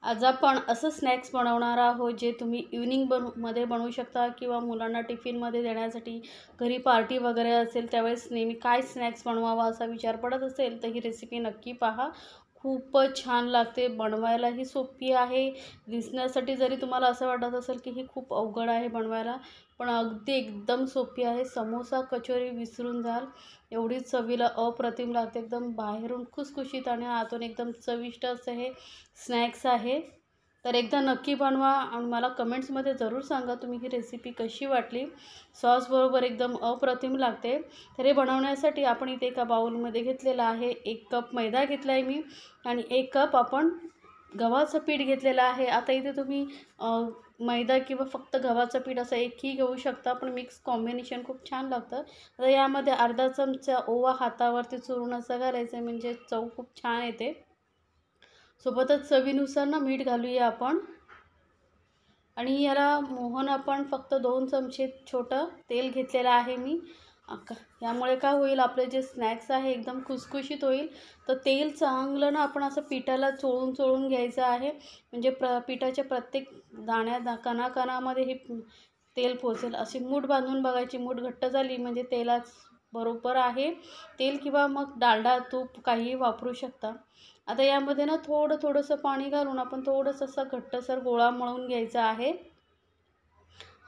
आज आपण असं स्नॅक्स बनवणार आहोत जे तुम्ही मध्ये बनवू शकता किंवा मुलांना टिफिनमध्ये देण्यासाठी घरी पार्टी वगैरे असेल त्यावेळेस नेहमी काय स्नॅक्स बनवावा असा विचार पडत असेल तर ही रेसिपी नक्की पहा. खूपच छान लागते, बनवायलाही सोपी आहे. दिसण्यासाठी जरी तुम्हाला असं वाटत असेल की ही खूप अवघड आहे बनवायला, पण अगदी एकदम सोपी आहे. समोसा कचोरी विसरून जाल एवढी चवीला अप्रतिम लागते. एकदम बाहेरून खुसखुशीत आणि आतून एकदम चविष्ट असं हे स्नॅक्स आहे. तर एकदा नक्की बनवा आणि मला कमेंट्समध्ये जरूर सांगा तुम्ही ही रेसिपी कशी वाटली. सॉसबरोबर एकदम अप्रतिम लागते. तर हे बनवण्यासाठी आपण इथे एका बाउलमध्ये घेतलेला आहे 1 कप मैदा घेतला आहे मी आणि 1 कप आपण गव्हाचं पीठ घेतलेलं आहे. आता इथे तुम्ही मैदा किंवा फक्त गव्हाचं पीठ असं एकही घेऊ शकता, पण मिक्स कॉम्बिनेशन खूप छान लागतं. आता यामध्ये अर्धा चमचा ओवा हातावरती चुरून असं घालायचं आहे, म्हणजे चव खूप छान येते. सोबतच चवीनुसार मीठ घालूया आपण आणि याला मोहन आपण फक्त 2 चमचे छोटं तेल घेतलेलं आहे मी. यामुळे काय होईल, आपले जे स्नॅक्स आहे एकदम खुसखुशीत होईल. तर तेल चांगलं आपण असं पिठाला चोळून घ्यायचं आहे, म्हणजे पिठाच्या प्रत्येक कणाकणामध्ये हे तेल पोचेल. अशी मूठ बांधून बघायची, मूठ घट्ट झाली म्हणजे तेलाच बरोबर आहे. तेल किंवा मग डालडा तूप काहीही वापरू शकता. आता यामध्ये थोडंसं पाणी घालून आपण थोडंसं असं घट्टसर गोळा मळून घ्यायचा आहे.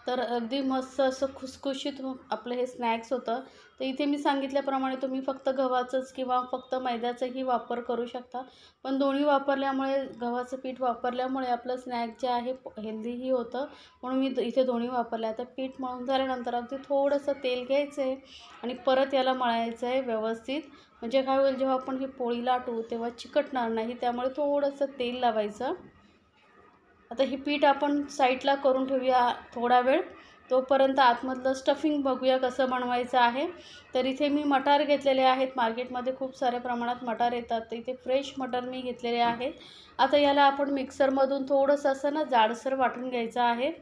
तर अगदी मस्त असं खुसखुशीत आपलं हे स्नॅक्स होतं. तर इथे मी सांगितल्याप्रमाणे तुम्ही फक्त गव्हाचंच किंवा फक्त मैद्याचाही वापर करू शकता, पण दोन्ही वापरल्यामुळे गव्हाचं पीठ वापरल्यामुळे आपलं स्नॅक जे आहे हेल्दीही होतं, म्हणून मी इथे दोन्ही वापरले. आता पीठ मळून झाल्यानंतर अगदी थोडंसं तेल घ्यायचं आहे आणि परत याला मळायचं आहे व्यवस्थित. म्हणजे काय होईल, जेव्हा आपण हे पोळी लाटू तेव्हा चिकटणार नाही, त्यामुळे थोडंसं तेल लावायचं. आता हे पीठ आपण साईडला करून ठेवूया थोडा वेळ. तोपर्यंत आतमधलं स्टफिंग बघूया कसं बनवायचं आहे. तर इथे मी मटार घेतलेले आहेत. मार्केटमध्ये खूप साऱ्या प्रमाणात मटार येतात, तर इथे फ्रेश मटार मी घेतलेले आहेत. आता याला आपण मिक्सरमधून थोडंसं असं जाडसर वाटून घ्यायचं आहे.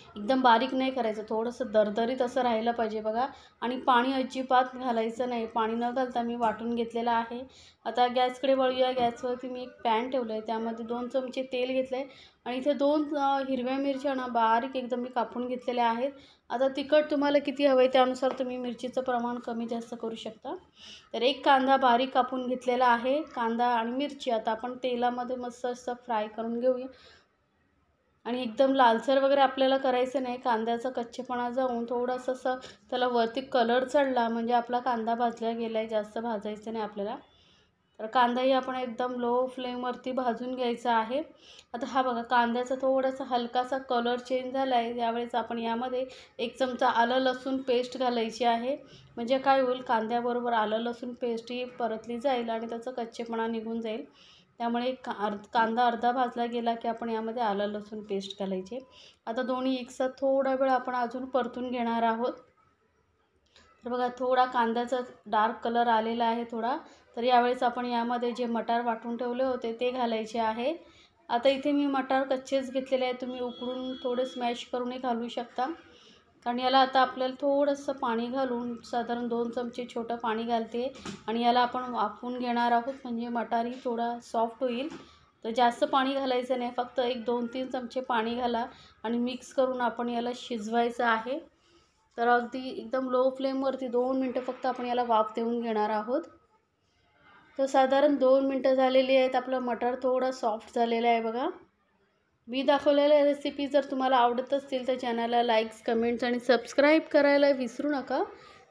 एकदम बारीक नाही करायचं, थोडंसं दरदरीत असं राहिलं पाहिजे बघा. आणि पाणी अजिबात घालायचं नाही. पाणी न घालता मी वाटून घेतलेलं आहे. आता गॅसकडे वळूया. गॅसवरती मी एक पॅन ठेवलं आहे, त्यामध्ये 2 चमचे तेल घेतलं आहे आणि इथे 2 हिरव्या मिरच्या बारीक एकदम मी कापून घेतलेल्या आहेत. आता तिखट तुम्हाला किती हवं आहे त्यानुसार तुम्ही मिरचीचं प्रमाण कमी जास्त करू शकता. तर 1 कांदा बारीक कापून घेतलेला आहे. कांदा आणि मिरची आता आपण तेलामध्ये मस्त असं फ्राय करून घेऊया. आणि एकदम लालसर वगैरे आपल्याला करायचं नाही. कांद्याचा कच्चेपणा जाऊन थोडंसं असं त्याला वरती कलर चढला म्हणजे आपला कांदा भाजला गेला आहे, जास्त भाजायचं नाही आपल्याला. तर कांदाही आपण एकदम लो फ्लेमवरती भाजून घ्यायचा आहे. आता हा बघा, कांद्याचा थोडासा हलकासा कलर चेंज झाला आहे. यावेळेस आपण यामध्ये 1 चमचा आलं लसूण पेस्ट घालायची आहे. म्हणजे काय होईल, कांद्याबरोबर आलं लसूण पेस्टही परतली जाईल आणि त्याचा कच्चेपणा निघून जाईल. त्यामुळे कांदा अर्धा भाजला गेला की आपण यामध्ये आलं लसूण पेस्ट घालायचे. आता दोन्ही एकसाथ थोडा वेळ आपण अजून परतून घेणार आहोत. तर बघा, थोडा कांद्याचा डार्क कलर आलेला आहे थोडा. तर यावेळेस आपण यामध्ये जे मटार वाटून ठेवले होते ते घालायचे आहे. आता इथे मी मटार कच्चेच घेतलेले आहेत. तुम्ही उकडून थोडे स्मॅश करूनही घालू शकता. कारण याला आता आपल्याला थोडंसं पाणी घालून, साधारण 2 चमचे छोटं पाणी घालते आणि याला आपण वाफवून घेणार आहोत, म्हणजे मटारही थोडा सॉफ्ट होईल. तर जास्त पाणी घालायचं नाही, फक्त 1-2-3 चमचे पाणी घाला आणि मिक्स करून आपण याला शिजवायचं आहे. तर अगदी एकदम लो फ्लेमवरती 2 मिनटं फक्त आपण याला वाफ देऊन घेणार आहोत. तर साधारण 2 मिनटं झालेली आहेत. आपलं मटार थोडं सॉफ्ट झालेलं आहे बघा. मी दाखवलेल्या रेसिपी जर तुम्हाला आवडत असतील तर चॅनलला लाईक्स, कमेंट्स आणि सबस्क्राईब करायला विसरू नका.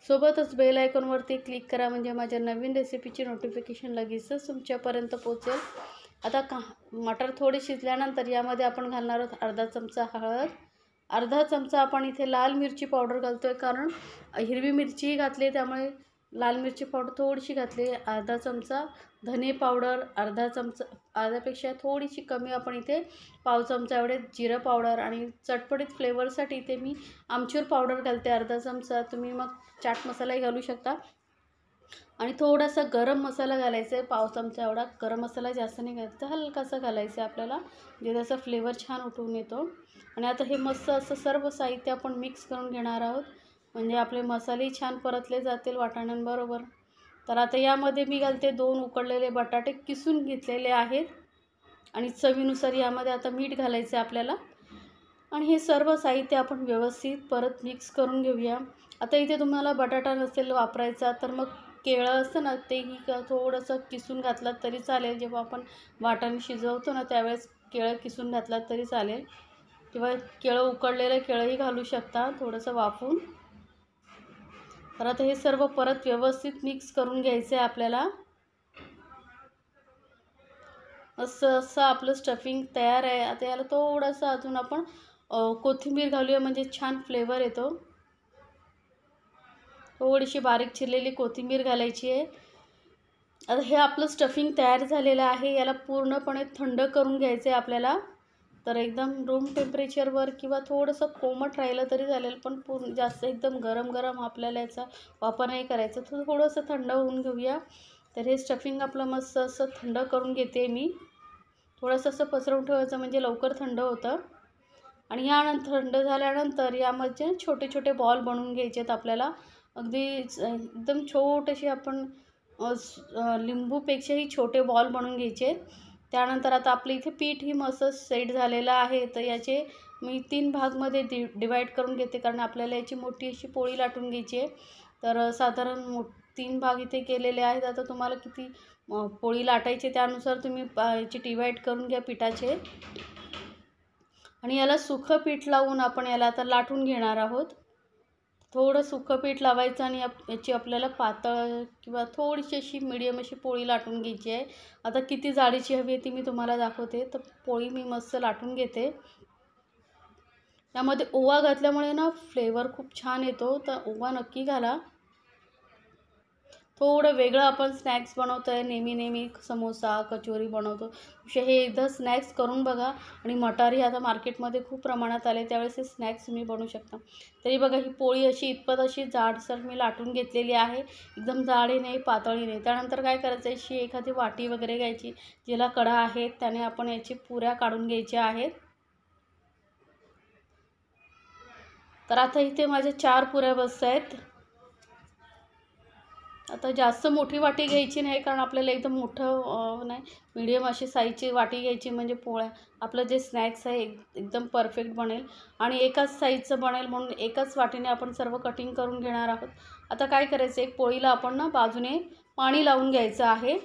सोबतच बेल आयकॉनवरती क्लिक करा, म्हणजे माझ्या नवीन रेसिपीची नोटिफिकेशन लगेचच तुमच्यापर्यंत पोहोचेल. आता मटार थोडे शिजल्यानंतर यामध्ये आपण घालणार आहोत अर्धा चमचा हळद, अर्धा चमचा आपण इथे लाल मिरची पावडर घालतो आहे, कारण हिरवी मिरचीही घातली त्यामुळे लाल मिरची पावडर थोडीशी घातली. अर्धा चमचा धने पावडर, अर्धा चमचा, अर्ध्यापेक्षा थोडीशी कमी आपण इथे पाव चमचा एवढे जिरं पावडर आणि चटपटीत फ्लेवरसाठी इथे मी आमचूर पावडर घालते अर्धा चमचा. तुम्ही मग चाट मसालाही घालू शकता. आणि थोडासा गरम मसाला घालायचा आहे, पाव चमचा एवढा. गरम मसाला जास्त नाही घालायचा, हलकासा घालायचा आहे आपल्याला, म्हणजे त्याचा फ्लेवर छान उठून येतो. आणि आता हे मस्त असं सर्व साहित्य आपण मिक्स करून घेणार आहोत, म्हणजे आपले मसालेही छान परतले जातील वाटाण्यांबरोबर. तर आता यामध्ये मी घालते 2 उकडलेले बटाटे किसून घेतलेले आहेत. आणि चवीनुसार यामध्ये आता मीठ घालायचं आहे आपल्याला. आणि हे सर्व साहित्य आपण व्यवस्थित परत मिक्स करून घेऊया. आता इथे तुम्हाला बटाटा नसेल वापरायचा तर मग केळं असतं ना, तेही थोडंसं किसून घातलात तरी चालेल. जेव्हा आपण वाटाणे शिजवतो ना त्यावेळेस केळं किसून घातलात तरी चालेल, किंवा केळं उकडलेलं केळंही घालू शकता थोडंसं वाफवून. तर आता हे सर्व परत व्यवस्थित मिक्स करून घ्यायचं आहे आपल्याला. असं आपलं स्टफिंग तयार आहे. आता याला थोडंसं अजून आपण कोथिंबीर घालूया, म्हणजे छान फ्लेवर येतो. थोडीशी बारीक चिरलेली कोथिंबीर घालायची आहे. आता हे आपलं स्टफिंग तयार झालेलं आहे. याला पूर्णपणे थंड करून घ्यायचं आहे आपल्याला. तर एकदम रूम टेम्परेचरवर किंवा थोडंसं कोमट राहिलं तरी चालेल, पण पूर्ण जास्त एकदम गरम गरम आपल्याला याचा वापर नाही करायचा. थोडंसं थंड होऊन घेऊया. तर हे स्टफिंग आपलं मस्त असं थंड करून घेते मी. थोडंसं असं पसरवून ठेवायचं म्हणजे लवकर थंड होतं. आणि यानंतर थंड झाल्यानंतर यामध्ये छोटे छोटे बॉल बनवून घ्यायचे आहेत आपल्याला. अगदी एकदम छोटेसे आपण लिंबूपेक्षाही छोटे बॉल बनवून घ्यायचे. त्यानंतर आता आपलं इथे पीठही मस्त सेट झालेलं आहे. तर याचे मी 3 भागमध्ये डिवाईड करून घेते, कारण आपल्याला याची मोठी अशी पोळी लाटून घ्यायची आहे. तर साधारण 3 भाग इथे केलेले आहेत. आता तुम्हाला किती पोळी लाटायची त्यानुसार तुम्ही याची डिवाईड करून घ्या पिठाचे. आणि याला सुकं पीठ लावून आपण याला आता लाटून घेणार आहोत. थोडं सुकं पीठ लावायचं आणि याची आपल्याला पातळ किंवा थोडीशी अशी मीडियम अशी पोळी लाटून घ्यायची आहे. आता किती जाडीची हवी आहे ती मी तुम्हाला दाखवते. तर पोळी मी मस्त लाटून घेते. यामध्ये ओवा घातल्यामुळे ना फ्लेवर खूप छान येतो, तर ओवा नक्की घाला. थोडं वेगळं आपण स्नॅक्स बनवतो आहे. नेहमी समोसा कचोरी बनवतो, हे एकदा स्नॅक्स करून बघा. आणि मटारही आता मार्केटमध्ये खूप प्रमाणात आले, त्यावेळेस हे स्नॅक्स तुम्ही बनवू शकता. तरी बघा ही पोळी अशी इतपत अशी जाडसर मी लाटून घेतलेली आहे. एकदम जाडही नाही पातळही नाही. त्यानंतर काय करायचं, अशी एखादी वाटी वगैरे घ्यायची, जिला कडा आहेत त्याने आपण याची पुऱ्या काढून घ्यायच्या आहेत. तर आता इथे माझ्या 4 पुऱ्या बसत आहेत. आता जास्त मोठी वाटी घ्यायची नाही, कारण आपल्याला एकदम मोठं नाही, मीडियम अशी साईजची वाटी घ्यायची, म्हणजे पोळ्या आपलं जे स्नॅक्स आहे एकदम परफेक्ट बनेल. आणि एकाच साईजचं बनेल, म्हणून एकाच वाटीने आपण सर्व कटिंग करून घेणार आहोत. आता काय करायचं, एक पोळीला आपण ना बाजूने पाणी लावून घ्यायचं आहे.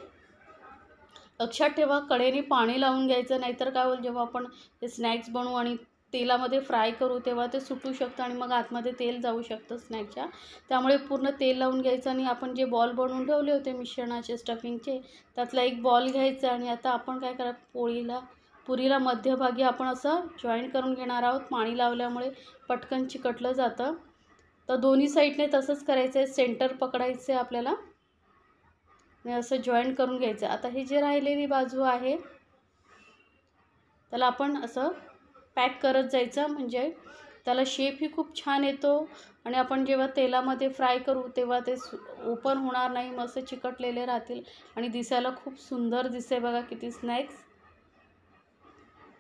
लक्षात ठेवा, कडेने पाणी लावून घ्यायचं, नाहीतर काय होईल, जेव्हा आपण हे स्नॅक्स बनवू आणि तेलामध्ये फ्राय करू तेव्हा ते सुटू शकतं आणि मग आतमध्ये तेल जाऊ शकतं स्नॅकच्या. त्यामुळे पूर्ण तेल लावून घ्यायचं. आणि आपण जे बॉल बनवून ठेवले होते मिश्रणाचे स्टफिंगचे, त्यातला एक बॉल घ्यायचा आणि आता आपण काय करा, पुरीला मध्यभागी आपण असं जॉईंट करून घेणार आहोत. पाणी लावल्यामुळे पटकन चिकटलं जातं. तर दोन्ही साईडने तसंच करायचं आहे. सेंटर पकडायचं आहे आपल्याला आणि असं जॉईंट करून घ्यायचं. आता ही जी राहिलेली बाजू आहे त्याला आपण असं पॅक करत जायचं, म्हणजे त्याला शेपही खूप छान येतो. आणि आपण जेव्हा तेलामध्ये फ्राय करू तेव्हा ते ओपन होणार नाही, मस्त चिकटलेले राहतील आणि दिसायला खूप सुंदर दिसते. बघा किती स्नॅक्स.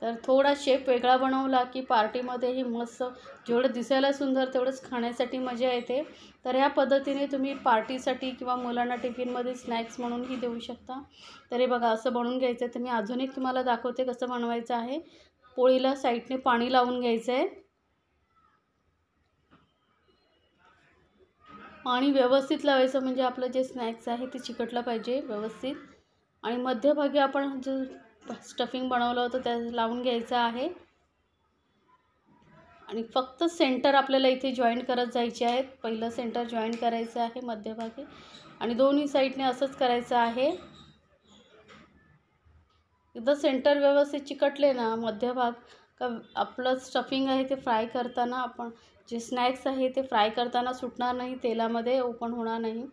तर थोडा शेप वेगळा बनवला की पार्टीमध्येही मस्त, जेवढं दिसायला सुंदर तेवढंच खाण्यासाठी मजा येते. तर ह्या पद्धतीने तुम्ही पार्टीसाठी किंवा मुलांना टिफिनमध्ये स्नॅक्स म्हणूनही देऊ शकता. तरी बघा असं बनवून घ्यायचं आहे. तर मी अजून एक तुम्हाला दाखवते कसं बनवायचं आहे. पोळीला साईडने पाणी लावून घ्यायचं आहे. पाणी व्यवस्थित लावायचं, म्हणजे आपलं जे स्नॅक्स आहे ते चिकटलं पाहिजे व्यवस्थित. आणि मध्यभागी आपण जे स्टफिंग बनवलं होतं त्या लावून घ्यायचं आहे. आणि फक्त सेंटर आपल्याला इथे जॉईंट करत जायचे आहेत. पहिलं सेंटर जॉईंट करायचं आहे मध्यभागी आणि दोन्ही साईडने असंच करायचं आहे. एकदा सेंटर व्यवस्थित चिकटले ना, मध्यभाग का आपलं स्टफिंग आहे ते फ्राय करताना, आपण जे स्नॅक्स आहे ते फ्राय करताना सुटणार नाही, तेलामध्ये ओपन होणार नाही.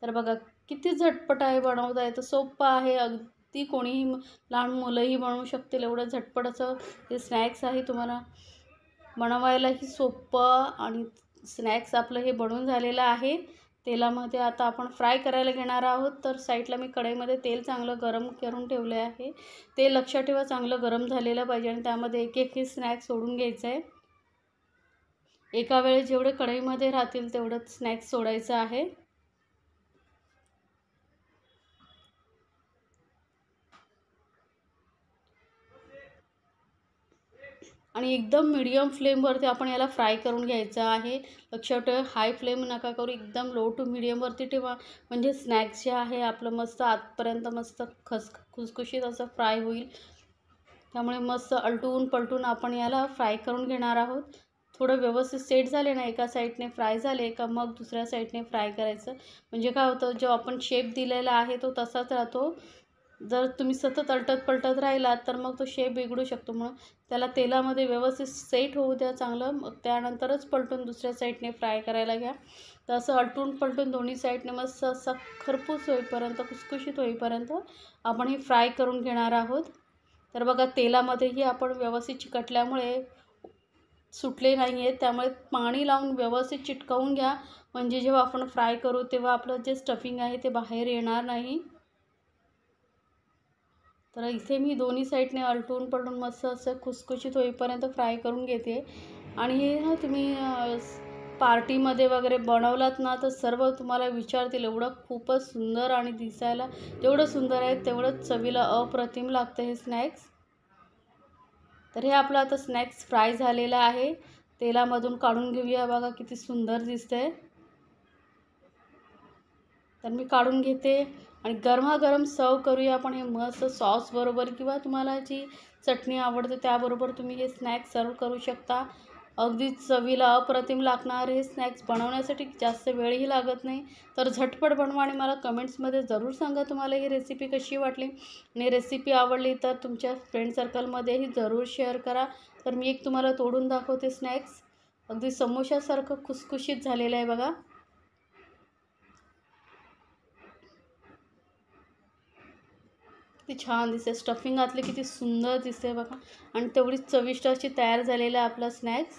तर बघा किती झटपट आहे, बनवता येतं, सोपं आहे. अगदी कोणीही लहान मुलंही बनवू शकतील, एवढं झटपट असं हे स्नॅक्स आहे. तुम्हाला बनवायलाही सोपं. आणि स्नॅक्स आपलं हे बनवून झालेलं आहे. तेलामध्ये आता आपण फ्राय करायला घेणार आहोत. तर साईडला मी कढईमध्ये तेल चांगलं गरम करून ठेवले आहे. ते लक्षात ठेवा चांगलं गरम झालेलं पाहिजे आणि त्यामध्ये एक एक हे स्नॅक्स सोडून घ्यायचं आहे. एका वेळेस जेवढे कढईमध्ये राहतील तेवढंच स्नॅक्स सोडायचं आहे. आणि एकदम मीडियम फ्लेमवरती आपण याला फ्राय करून घ्यायचं आहे. लक्षात ठेवा, हाय फ्लेम नका करू, एकदम लो टू मीडियमवरती ठेवा. म्हणजे स्नॅक्स जे आहे आपलं मस्त आतपर्यंत मस्त खुसखुशीत असं फ्राय होईल. त्यामुळे मस्त आलटून पलटून आपण याला फ्राय करून घेणार आहोत. थोडं व्यवस्थित सेट झाले ना, एका साईडने फ्राय झाले का मग दुसऱ्या साईडने फ्राय करायचं. म्हणजे काय होतं, जो आपण शेप दिलेला आहे तो तसाच राहतो. जर तुम्ही सतत अलटत पलटत राहिलात तर मग तो शेप बिघडू शकतो. म्हणून त्याला तेलामध्ये व्यवस्थित सेट होऊ द्या चांगलं, मग त्यानंतरच पलटून दुसऱ्या साईडने फ्राय करायला घ्या. तर असं अलटून पलटून दोन्ही साईडने मस्त असं खरपूस होईपर्यंत, खुसखुशीत होईपर्यंत आपण हे फ्राय करून घेणार आहोत. तर बघा, तेलामध्येही आपण व्यवस्थित चिकटल्यामुळे सुटले नाही आहेत, त्यामुळे पाणी लावून व्यवस्थित चिटकवून घ्या. म्हणजे जेव्हा आपण फ्राय करू तेव्हा आपलं जे स्टफिंग आहे ते बाहेर येणार नाही. तर इथे मी दोन्ही साईडने अलटून पलटून मस्त असं खुसखुशीत होईपर्यंत फ्राय करून घेते. आणि हे ना तुम्ही पार्टीमध्ये वगैरे बनवलात ना तर सर्व तुम्हाला विचारतील. एवढं खूपच सुंदर आणि दिसायला जेवढं सुंदर आहे तेवढंच चवीला अप्रतिम लागतं हे स्नॅक्स. तर हे आपलं आता स्नॅक्स फ्राय झालेलं आहे. तेलामधून काढून घेऊया. बघा किती सुंदर दिसतंय. तर मी काढून घेते आणि गरमागरम सर्व करूया आपण हे मस्त सॉसबरोबर, किंवा तुम्हाला जी चटणी आवडते त्याबरोबर तुम्ही हे स्नॅक्स सर्व करू शकता. अगदी चवीला अप्रतिम लागणार. हे स्नॅक्स बनवण्यासाठी जास्त वेळही लागत नाही. तर झटपट बनवा आणि मला कमेंट्समध्ये जरूर सांगा तुम्हाला ही रेसिपी कशी वाटली. आणि रेसिपी आवडली तर तुमच्या फ्रेंड सर्कलमध्येही जरूर शेअर करा. तर मी एक तुम्हाला तोडून दाखवते स्नॅक्स. अगदी समोशासारखं खुसखुशीत झालेलं आहे बघा. किती छान दिसते, स्टफिंग घातले किती सुंदर दिसते बघा. आणि तेवढीच चविष्ट अशी तयार झालेला आहे आपला स्नॅक्स.